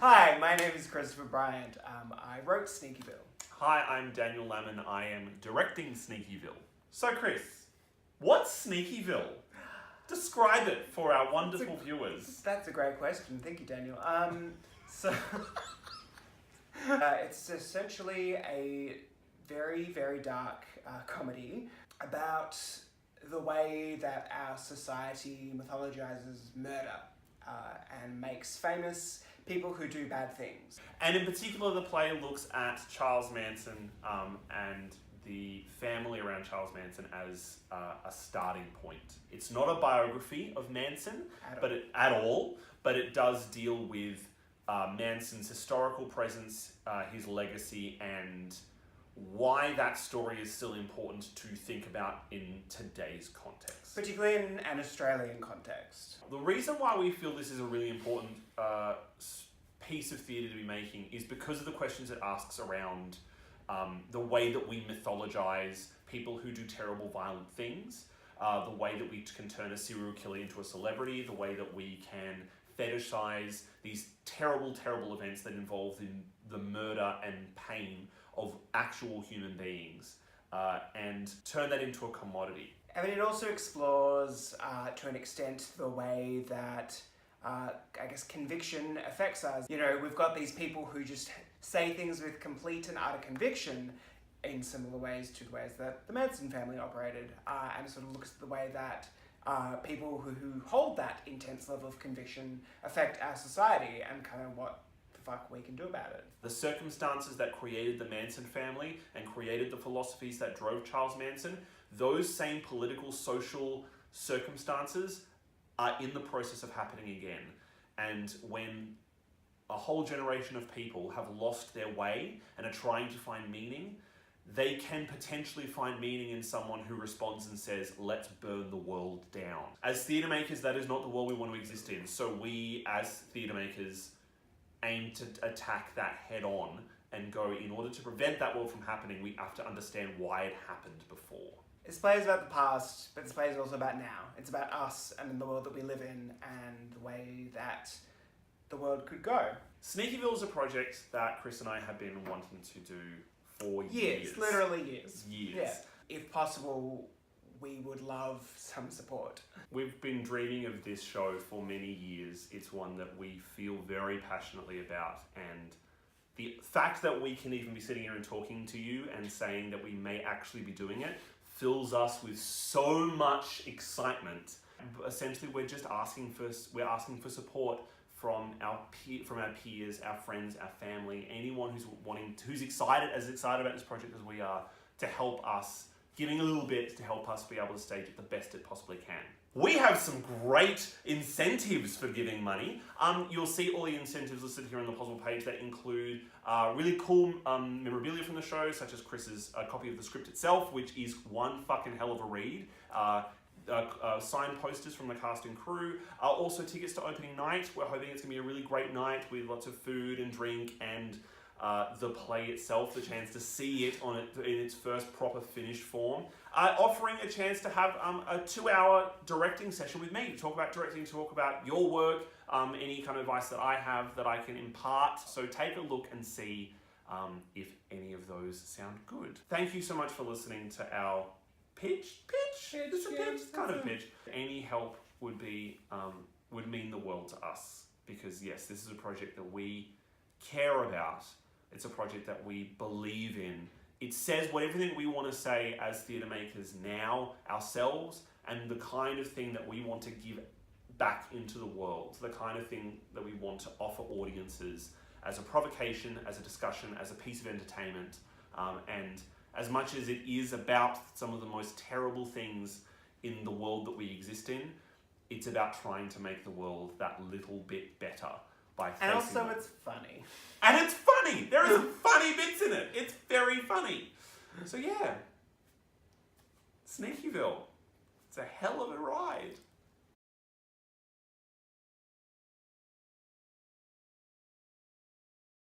Hi, my name is Christopher Bryant. I wrote Sneakyville. Hi, I'm Daniel Lammin. I am directing Sneakyville. So, Chris, what's Sneakyville? Describe it for our wonderful viewers. That's a great question. Thank you, Daniel. It's essentially a very, very dark comedy about the way that our society mythologizes murder and makes famous people who do bad things. And in particular, the play looks at Charles Manson and the family around Charles Manson as a starting point. It's not a biography of Manson at all, but it does deal with Manson's historical presence, his legacy, and why that story is still important to think about in today's context. Particularly in an Australian context. The reason why we feel this is a really important piece of theatre to be making is because of the questions it asks around the way that we mythologize people who do terrible, violent things, the way that we can turn a serial killer into a celebrity, the way that we can fetishize these terrible, terrible events that involve the murder and pain of actual human beings, and turn that into a commodity. I mean, it also explores, to an extent, the way that, I guess, conviction affects us. You know, we've got these people who just say things with complete and utter conviction in similar ways to the ways that the Manson family operated, and sort of looks at the way that people who hold that intense level of conviction affect our society and kind of what the fuck we can do about it. The circumstances that created the Manson family and created the philosophies that drove Charles Manson, those same political, social circumstances are in the process of happening again. And when a whole generation of people have lost their way and are trying to find meaning, they can potentially find meaning in someone who responds and says, let's burn the world down. As theatre makers, that is not the world we want to exist in. So we, as theatre makers, aim to attack that head on and go, in order to prevent that world from happening, we have to understand why it happened before. This play is about the past, but this play is also about now. It's about us and the world that we live in and the way that the world could go. Sneakyville is a project that Chris and I have been wanting to do for years. Literally years. Years. Yeah. If possible, we would love some support. We've been dreaming of this show for many years. It's one that we feel very passionately about, and the fact that we can even be sitting here and talking to you and saying that we may actually be doing it fills us with so much excitement. Essentially, we're asking for support from our peers, our friends, our family, anyone who's excited about this project as we are, to help us, giving a little bit to help us be able to stage it the best it possibly can. We have some great incentives for giving money. You'll see all the incentives listed here on the Pozible page that include really cool memorabilia from the show, such as Chris's copy of the script itself, which is one fucking hell of a read. Signed posters from the cast and crew. Also tickets to opening night. We're hoping it's going to be a really great night with lots of food and drink and the play itself, the chance to see it in its first proper finished form. Offering a chance to have a 2-hour directing session with me to talk about directing, talk about your work, any kind of advice that I have that I can impart. So take a look and see if any of those sound good. Thank you so much for listening to our pitch. It's a pitch. It's kind of a pitch. Any help would mean the world to us, because yes, this is a project that we care about. It's a project that we believe in. It says everything we want to say as theatre makers now, ourselves, and the kind of thing that we want to give back into the world, the kind of thing that we want to offer audiences as a provocation, as a discussion, as a piece of entertainment, and as much as it is about some of the most terrible things in the world that we exist in, it's about trying to make the world that little bit better by facing And also, them. it's funny. And it's funny! There are some funny bits in it. It's very funny. So yeah, Sneakyville. It's a hell of a ride.